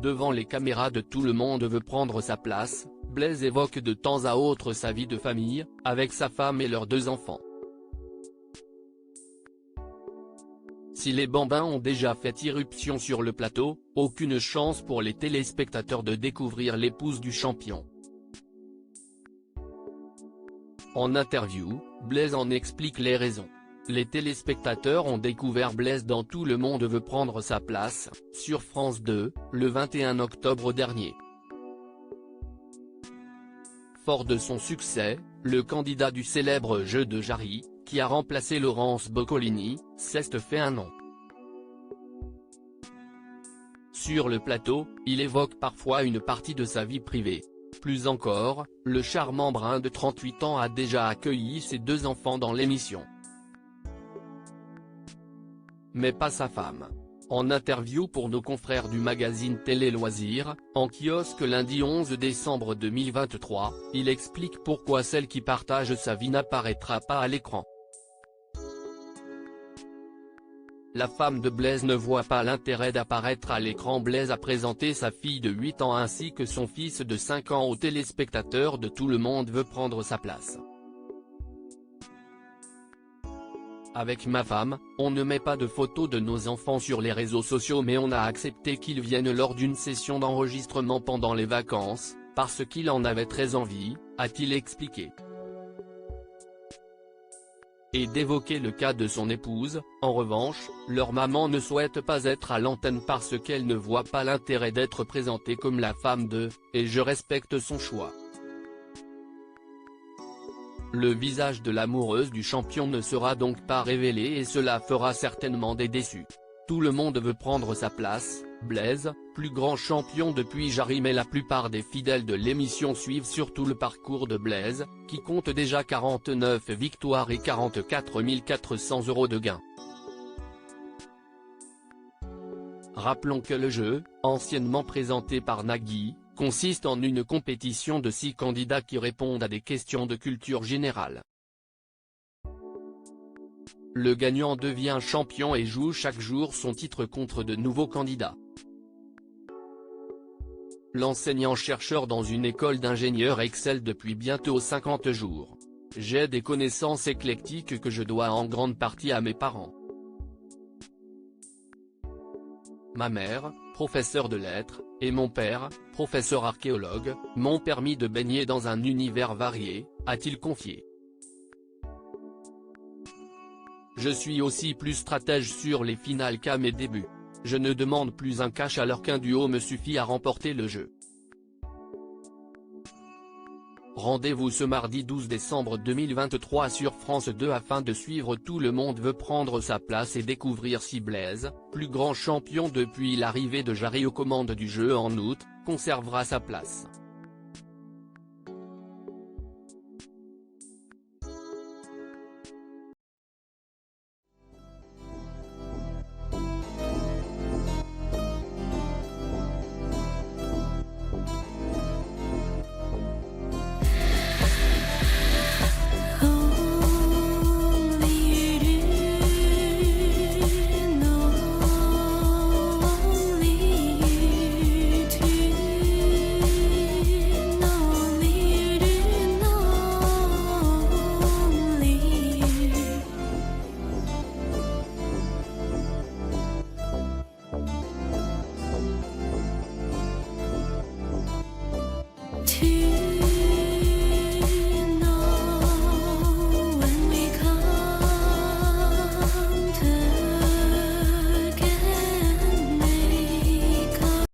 Devant les caméras de Tout le monde veut prendre sa place, Blaise évoque de temps à autre sa vie de famille, avec sa femme et leurs 2 enfants. Si les bambins ont déjà fait irruption sur le plateau, aucune chance pour les téléspectateurs de découvrir l'épouse du champion. En interview, Blaise en explique les raisons. Les téléspectateurs ont découvert Blaise dans Tout le monde veut prendre sa place, sur France 2, le 21 octobre dernier. Fort de son succès, le candidat du célèbre jeu de Jarry, qui a remplacé Laurence Boccolini, s'est fait un nom. Sur le plateau, il évoque parfois une partie de sa vie privée. Plus encore, le charmant brun de 38 ans a déjà accueilli ses 2 enfants dans l'émission. Mais pas sa femme. En interview pour nos confrères du magazine Télé Loisirs, en kiosque lundi 11 décembre 2023, il explique pourquoi celle qui partage sa vie n'apparaîtra pas à l'écran. La femme de Blaise ne voit pas l'intérêt d'apparaître à l'écran. Blaise a présenté sa fille de 8 ans ainsi que son fils de 5 ans aux téléspectateurs de Tout le monde veut prendre sa place. Avec ma femme, on ne met pas de photos de nos enfants sur les réseaux sociaux mais on a accepté qu'ils viennent lors d'une session d'enregistrement pendant les vacances, parce qu'il en avait très envie, a-t-il expliqué. Et d'évoquer le cas de son épouse, en revanche, leur maman ne souhaite pas être à l'antenne parce qu'elle ne voit pas l'intérêt d'être présentée comme la femme de, et je respecte son choix. Le visage de l'amoureuse du champion ne sera donc pas révélé et cela fera certainement des déçus. Tout le monde veut prendre sa place, Blaise, plus grand champion depuis Jarry mais la plupart des fidèles de l'émission suivent surtout le parcours de Blaise, qui compte déjà 49 victoires et 44 400 € de gains. Rappelons que le jeu, anciennement présenté par Nagui, consiste en une compétition de 6 candidats qui répondent à des questions de culture générale. Le gagnant devient champion et joue chaque jour son titre contre de nouveaux candidats. L'enseignant-chercheur dans une école d'ingénieurs excelle depuis bientôt 50 jours. J'ai des connaissances éclectiques que je dois en grande partie à mes parents. Ma mère, professeure de lettres, et mon père, professeur archéologue, m'ont permis de baigner dans un univers varié, a-t-il confié. Je suis aussi plus stratège sur les finales qu'à mes débuts. Je ne demande plus un cash alors qu'un duo me suffit à remporter le jeu. Rendez-vous ce mardi 12 décembre 2023 sur France 2 afin de suivre Tout le monde veut prendre sa place et découvrir si Blaise, plus grand champion depuis l'arrivée de Jarry aux commandes du jeu en août, conservera sa place. To